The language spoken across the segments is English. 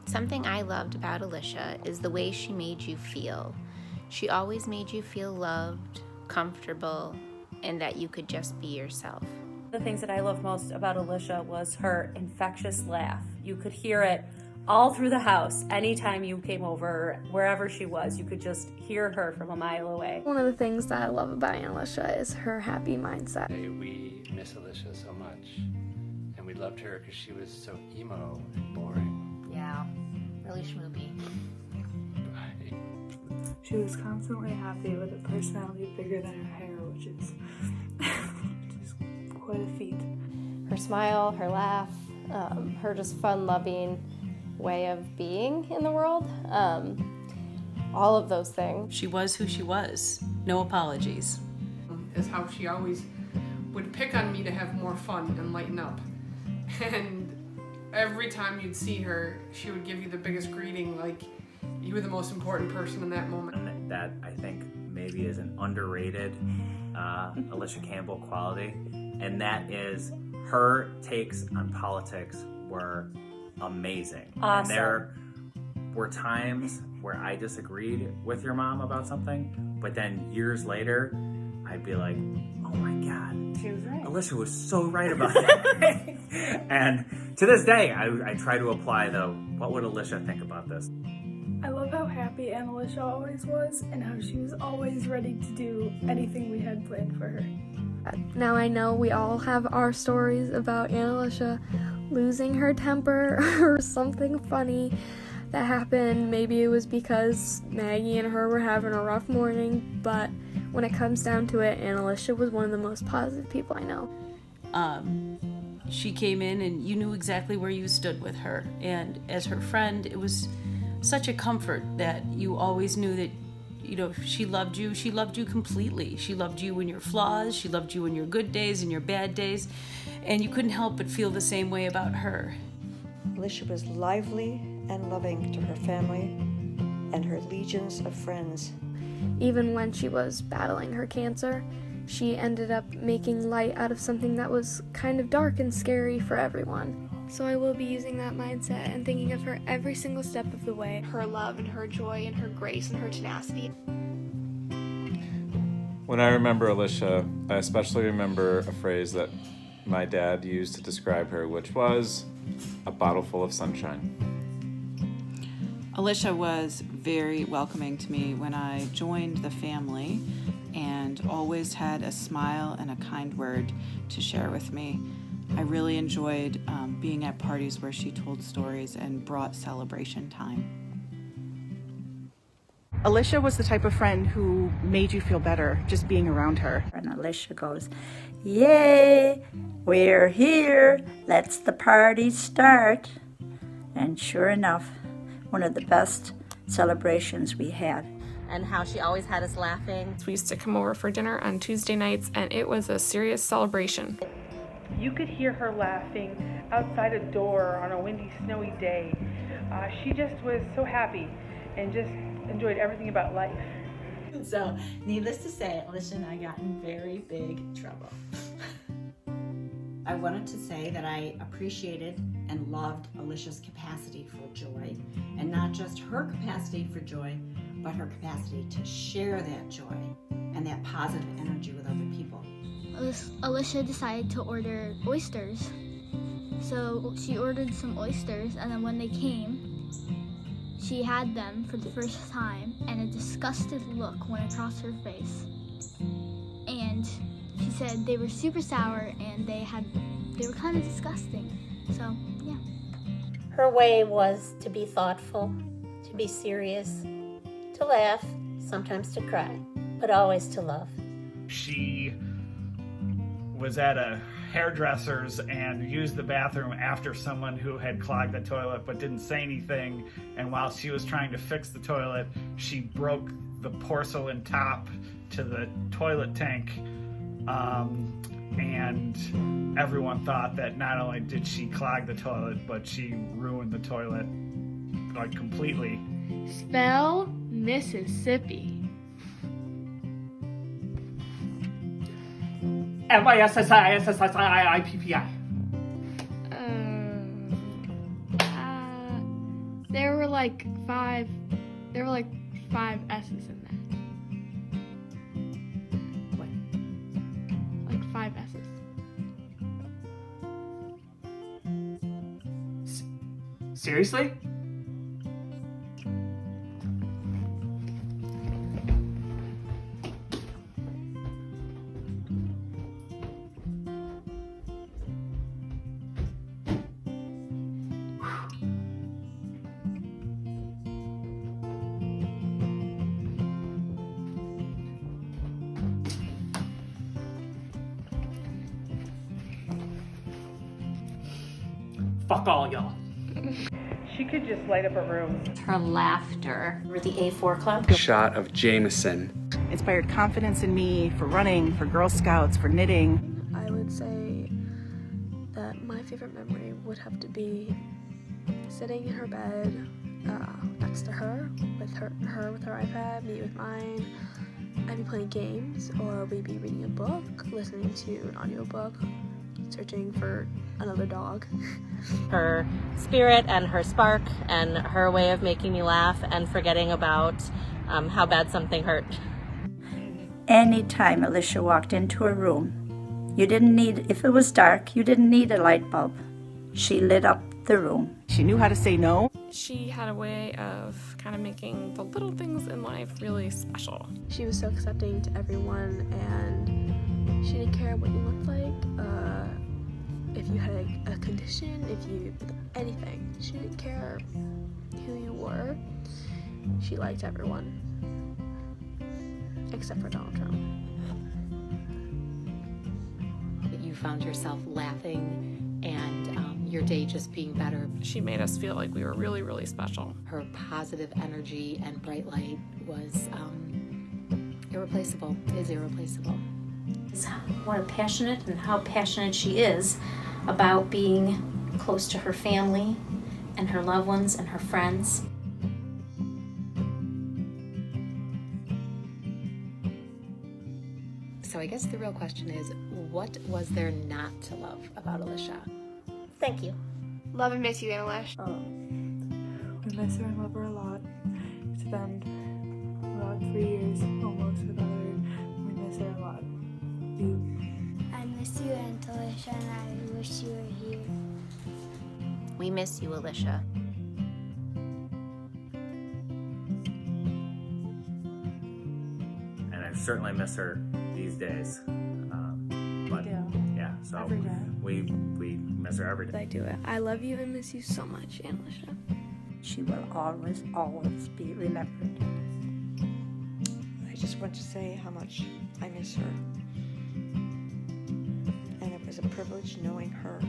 Something I loved about Alicia is the way she made you feel. She always made you feel loved, comfortable, and that you could just be yourself. The things that I loved most about Alicia was her infectious laugh. You could hear it all through the house. Anytime you came over, wherever she was, you could just hear her from a mile away. One of the things that I love about Aunt Alicia is her happy mindset. We miss Alicia so much, and we loved her because she was so emo and boring. Yeah, really schmoopy. She was constantly happy with a personality bigger than her hair, which is quite a feat. Her smile, her laugh, her just fun-loving way of being in the world, all of those things. She was who she was. No apologies. Is how she always would pick on me to have more fun and lighten up. And every time you'd see her, she would give you the biggest greeting, like you were the most important person in that moment. That I think maybe is an underrated Alicia Campbell quality, and that is her takes on politics were amazing. Awesome. And there were times where I disagreed with your mom about something, but then years later, I'd be like, oh my God, She was right. Alicia was so right about that. And to this day, I try to apply what would Alicia think about this? I love how happy Aunt Alicia always was and how she was always ready to do anything we had planned for her. Now I know we all have our stories about Aunt Alicia losing her temper or something funny that happened. Maybe it was because Maggie and her were having a rough morning, but when it comes down to it, Aunt Alicia was one of the most positive people I know. She came in and you knew exactly where you stood with her. And as her friend, it was such a comfort that you always knew that, she loved you. She loved you completely. She loved you in your flaws. She loved you in your good days and your bad days. And you couldn't help but feel the same way about her. Alicia was lively and loving to her family and her legions of friends. Even when she was battling her cancer, she ended up making light out of something that was kind of dark and scary for everyone. So I will be using that mindset and thinking of her every single step of the way. Her love and her joy and her grace and her tenacity. When I remember Alicia, I especially remember a phrase that my dad used to describe her, which was a bottle full of sunshine. Alicia was very welcoming to me when I joined the family and always had a smile and a kind word to share with me. I really enjoyed being at parties where she told stories and brought celebration time. Alicia was the type of friend who made you feel better just being around her. And Alicia goes, "Yay, we're here, let's the party start." And sure enough, one of the best celebrations we had. And how she always had us laughing. We used to come over for dinner on Tuesday nights, and it was a serious celebration. You could hear her laughing outside a door on a windy, snowy day. She just was so happy and just enjoyed everything about life. So, needless to say, Alicia and I got in very big trouble. I wanted to say that I appreciated and loved Alicia's capacity for joy, and not just her capacity for joy, but her capacity to share that joy and that positive energy with other people. Alicia decided to order oysters. So she ordered some oysters, and then when they came, she had them for the first time, and a disgusted look went across her face. And she said they were super sour and they were kind of disgusting. So, yeah. Her way was to be thoughtful, to be serious, to laugh, sometimes to cry, but always to love. She was at a hairdresser's and used the bathroom after someone who had clogged the toilet but didn't say anything, and while she was trying to fix the toilet, she broke the porcelain top to the toilet tank, and everyone thought that not only did she clog the toilet, but she ruined the toilet like completely. Spell Mississippi. MISSISSIPPI. There were like five S's in that. Like 5 S's. Seriously? Fuck all y'all. She could just light up a room. Her laughter. We're the A4 Club. Shot of Jameson. Inspired confidence in me for running, for Girl Scouts, for knitting. I would say that my favorite memory would have to be sitting in her bed next to her with her iPad, me with mine. I'd be playing games, or we'd be reading a book, listening to an audiobook, searching for another dog. Her spirit and her spark and her way of making me laugh and forgetting about how bad something hurt. Anytime Alicia walked into a room, if it was dark, you didn't need a light bulb. She lit up the room. She knew how to say no. She had a way of kind of making the little things in life really special. She was so accepting to everyone, and she didn't care what you looked like, if you had a condition, anything. She didn't care who you were. She liked everyone, except for Donald Trump. You found yourself laughing and your day just being better. She made us feel like we were really, really special. Her positive energy and bright light was irreplaceable, is irreplaceable. What passionate and how passionate she is about being close to her family and her loved ones and her friends. So I guess the real question is, what was there not to love about Alicia? Thank you. Love and miss you, Annalish. We miss her and love her a lot. It's been about 3 years almost without her. We miss her a lot. I miss you, Aunt Alicia, and I wish you were here. We miss you, Alicia. And I certainly miss her these days. But yeah, so Every day. we miss her every day. I do it. I love you and miss you so much, Annalicia. She will always, always be remembered. I just want to say how much I miss her. And it was a privilege knowing her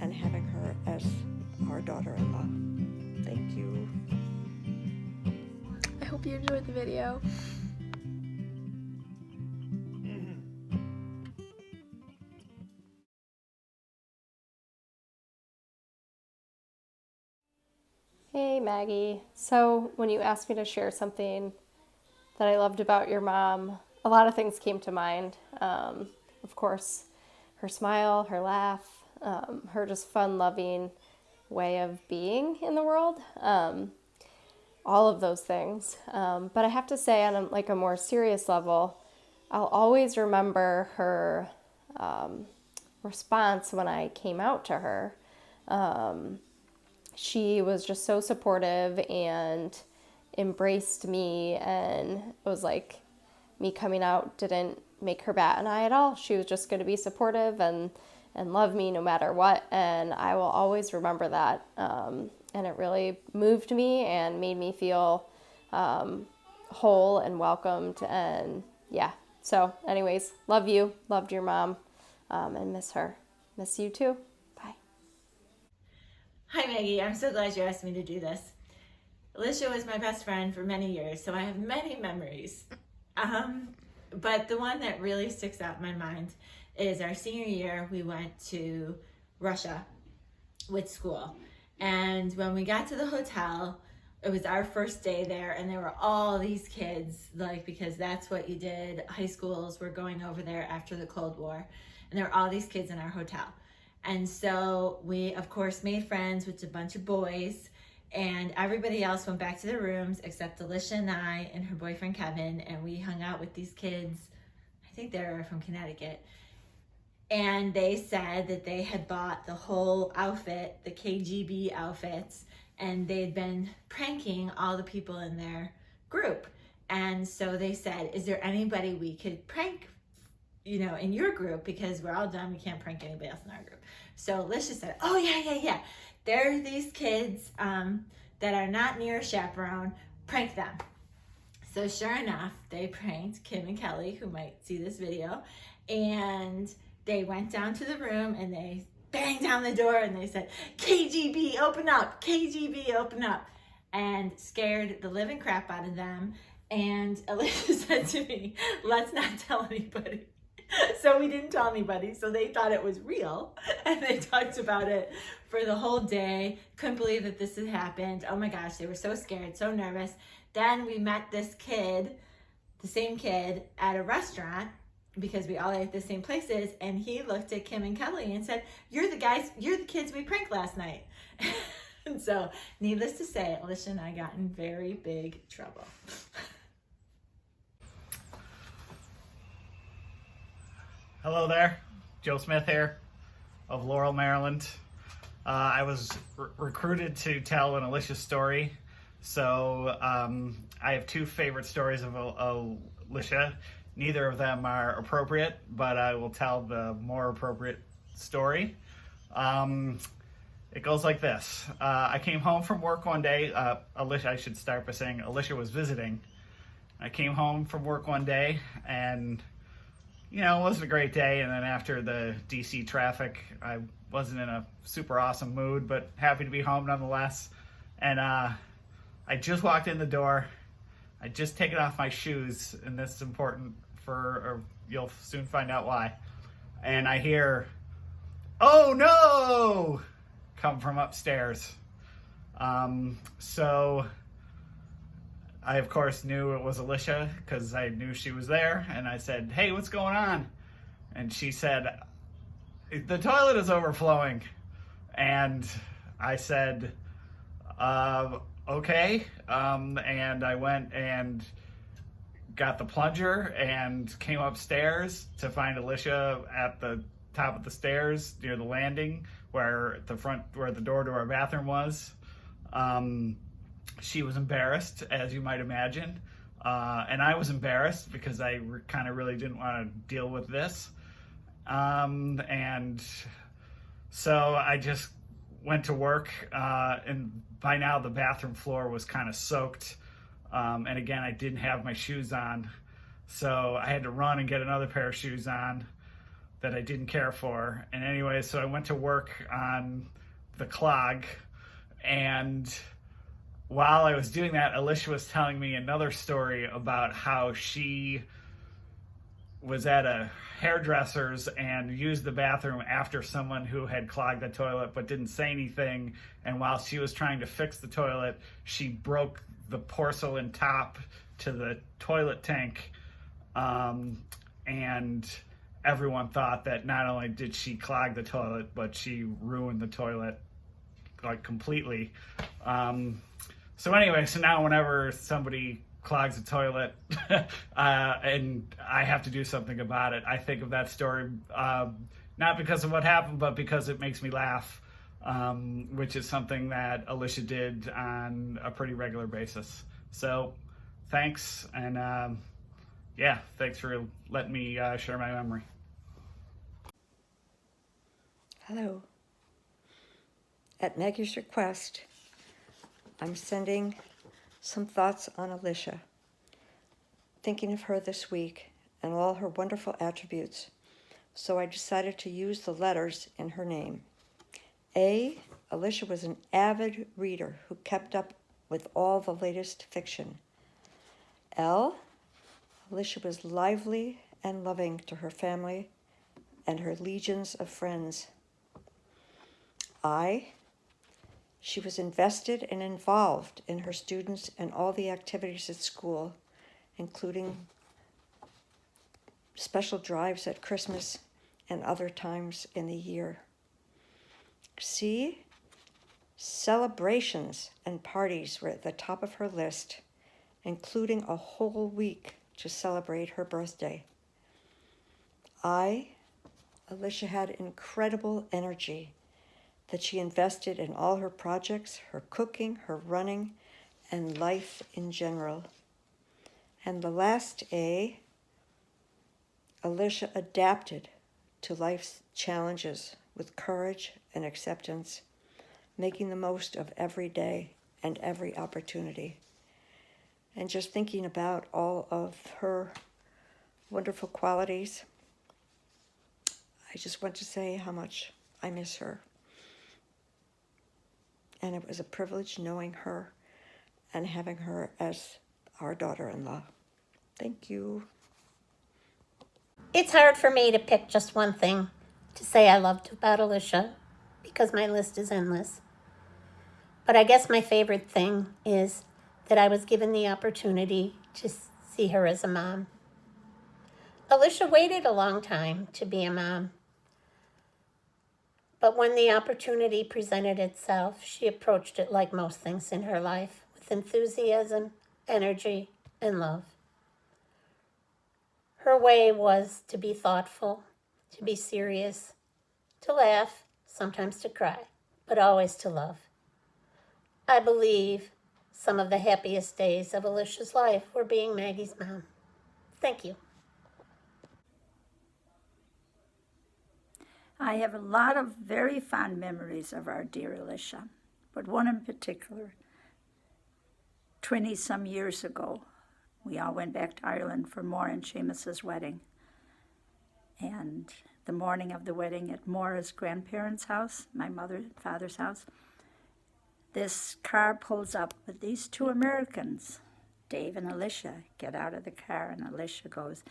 and having her as our daughter-in-law. Thank you. I hope you enjoyed the video. Hey Maggie. So when you asked me to share something that I loved about your mom, a lot of things came to mind. Of course, her smile, her laugh, her just fun-loving way of being in the world. All of those things. But I have to say, on a more serious level, I'll always remember her response when I came out to her. She was just so supportive and embraced me, and it was like me coming out didn't make her bat an eye at all. She was just going to be supportive and love me no matter what, and I will always remember that. And it really moved me and made me feel whole and welcomed, and yeah. So anyways, love you, loved your mom, and miss her. Miss you too. Hi Maggie, I'm so glad you asked me to do this. Alicia was my best friend for many years, so I have many memories. But the one that really sticks out in my mind is our senior year. We went to Russia with school. And when we got to the hotel, it was our first day there, and there were all these kids, because that's what you did. High schools were going over there after the Cold War, and there were all these kids in our hotel. And so we, of course, made friends with a bunch of boys, And everybody else went back to their rooms except Alicia and I and her boyfriend Kevin, and we hung out with these kids. I think they were from Connecticut. And they said that they had bought the whole outfit, the KGB outfits, and they'd been pranking all the people in their group. And so they said, is there anybody we could prank, in your group? Because we're all done, we can't prank anybody else in our group. So Alicia said, oh yeah. There are these kids that are not near a chaperone, prank them. So sure enough, they pranked Kim and Kelly, who might see this video, and they went down to the room and they banged down the door and they said, KGB, open up, KGB, open up, and scared the living crap out of them. And Alicia said to me, let's not tell anybody. So we didn't tell anybody, so they thought it was real, and they talked about it for the whole day. Couldn't believe that this had happened. Oh my gosh, they were so scared, so nervous. Then we met this kid, the same kid, at a restaurant, because we all ate at the same places, and he looked at Kim and Kelly and said, you're the kids we pranked last night. And so, needless to say, Alicia and I got in very big trouble. Hello there, Joe Smith here of Laurel, Maryland. I was recruited to tell an Alicia story. So I have two favorite stories of Alicia. Neither of them are appropriate, but I will tell the more appropriate story. It goes like this. I came home from work one day. Alicia, I should start by saying Alicia was visiting. I came home from work one day and it wasn't a great day, and then after the DC traffic, I wasn't in a super awesome mood, but happy to be home nonetheless. And I just walked in the door. I just taken off my shoes, and this is important or you'll soon find out why. And I hear, "Oh no!" come from upstairs. So I, of course, knew it was Alicia because I knew she was there, and I said, "Hey, what's going on?" And she said, "The toilet is overflowing." And I said, okay. And I went and got the plunger and came upstairs to find Alicia at the top of the stairs near the landing where the door to our bathroom was. She was embarrassed, as you might imagine, and I was embarrassed because I kind of really didn't want to deal with this, and so I just went to work, and by now the bathroom floor was kind of soaked, and again, I didn't have my shoes on, so I had to run and get another pair of shoes on that I didn't care for. And anyway, so I went to work on the clog, and while I was doing that, Alicia was telling me another story about how she was at a hairdresser's and used the bathroom after someone who had clogged the toilet but didn't say anything. And while she was trying to fix the toilet, she broke the porcelain top to the toilet tank. And everyone thought that not only did she clog the toilet, but she ruined the toilet completely. So anyway, so now whenever somebody clogs a toilet and I have to do something about it, I think of that story, not because of what happened, but because it makes me laugh, which is something that Alicia did on a pretty regular basis. So thanks, and thanks for letting me share my memory. Hello. At Maggie's request, I'm sending some thoughts on Alicia, thinking of her this week and all her wonderful attributes, so I decided to use the letters in her name. A, Alicia was an avid reader who kept up with all the latest fiction. L, Alicia was lively and loving to her family and her legions of friends. I, she was invested and involved in her students and all the activities at school, including special drives at Christmas and other times in the year. C, Celebrations and parties were at the top of her list, including a whole week to celebrate her birthday. Alicia had incredible energy that she invested in all her projects, her cooking, her running, and life in general. And the last A, Alicia adapted to life's challenges with courage and acceptance, making the most of every day and every opportunity. And just thinking about all of her wonderful qualities, I just want to say how much I miss her. And it was a privilege knowing her and having her as our daughter-in-law. Thank you. It's hard for me to pick just one thing to say I loved about Alicia because my list is endless. But I guess my favorite thing is that I was given the opportunity to see her as a mom. Alicia waited a long time to be a mom. But when the opportunity presented itself, she approached it like most things in her life, with enthusiasm, energy, and love. Her way was to be thoughtful, to be serious, to laugh, sometimes to cry, but always to love. I believe some of the happiest days of Alicia's life were being Maggie's mom. Thank you. I have a lot of very fond memories of our dear Alicia, but one in particular. 20-some years ago, we all went back to Ireland for Maura and Seamus's wedding. And the morning of the wedding at Maura's grandparents' house, my mother and father's house, this car pulls up with these two Americans. Dave and Alicia get out of the car, and Alicia goes,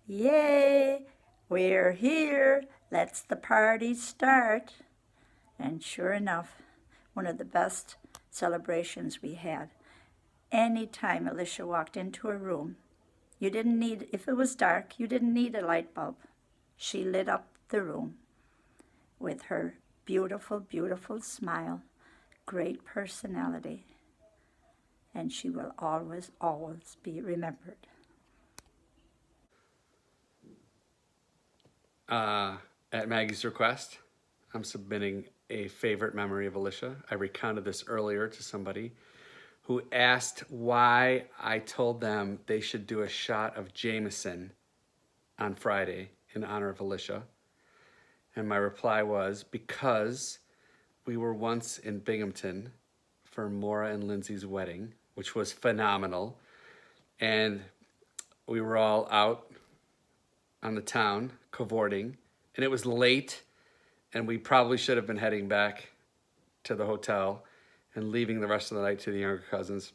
"Yay, we're here, let's the party start." And sure enough, one of the best celebrations we had. Anytime Alicia walked into a room, you didn't need, if it was dark, you didn't need a light bulb. She lit up the room with her beautiful, beautiful smile, great personality, and she will always, always be remembered. At Maggie's request, I'm submitting a favorite memory of Alicia. I recounted this earlier to somebody who asked why I told them they should do a shot of Jameson on Friday in honor of Alicia. And my reply was, because we were once in Binghamton for Maura and Lindsay's wedding, which was phenomenal. And we were all out on the town cavorting, and it was late, and we probably should have been heading back to the hotel and leaving the rest of the night to the younger cousins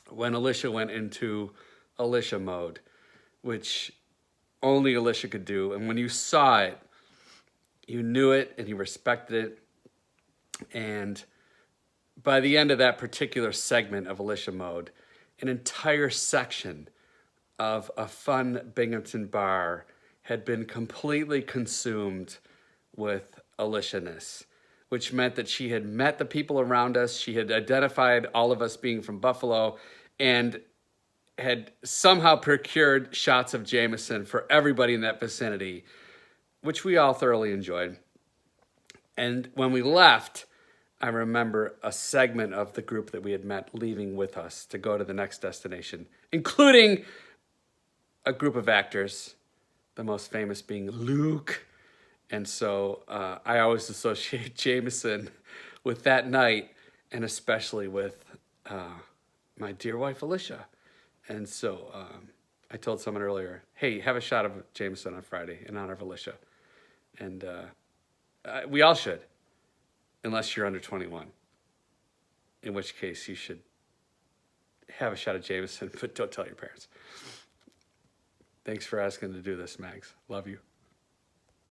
when Alicia went into Alicia mode, which only Alicia could do. And when you saw it, you knew it and you respected it. And by the end of that particular segment of Alicia mode, an entire section of a fun Binghamton bar had been completely consumed with Alicia-ness, which meant that she had met the people around us, she had identified all of us being from Buffalo, and had somehow procured shots of Jameson for everybody in that vicinity, which we all thoroughly enjoyed. And when we left, I remember a segment of the group that we had met leaving with us to go to the next destination, including a group of actors, the most famous being Luke. And so I always associate Jameson with that night, and especially with my dear wife, Alicia. And so I told someone earlier, hey, have a shot of Jameson on Friday in honor of Alicia. And we all should, unless you're under 21, in which case you should have a shot of Jameson, but don't tell your parents. Thanks for asking to do this, Mags. Love you.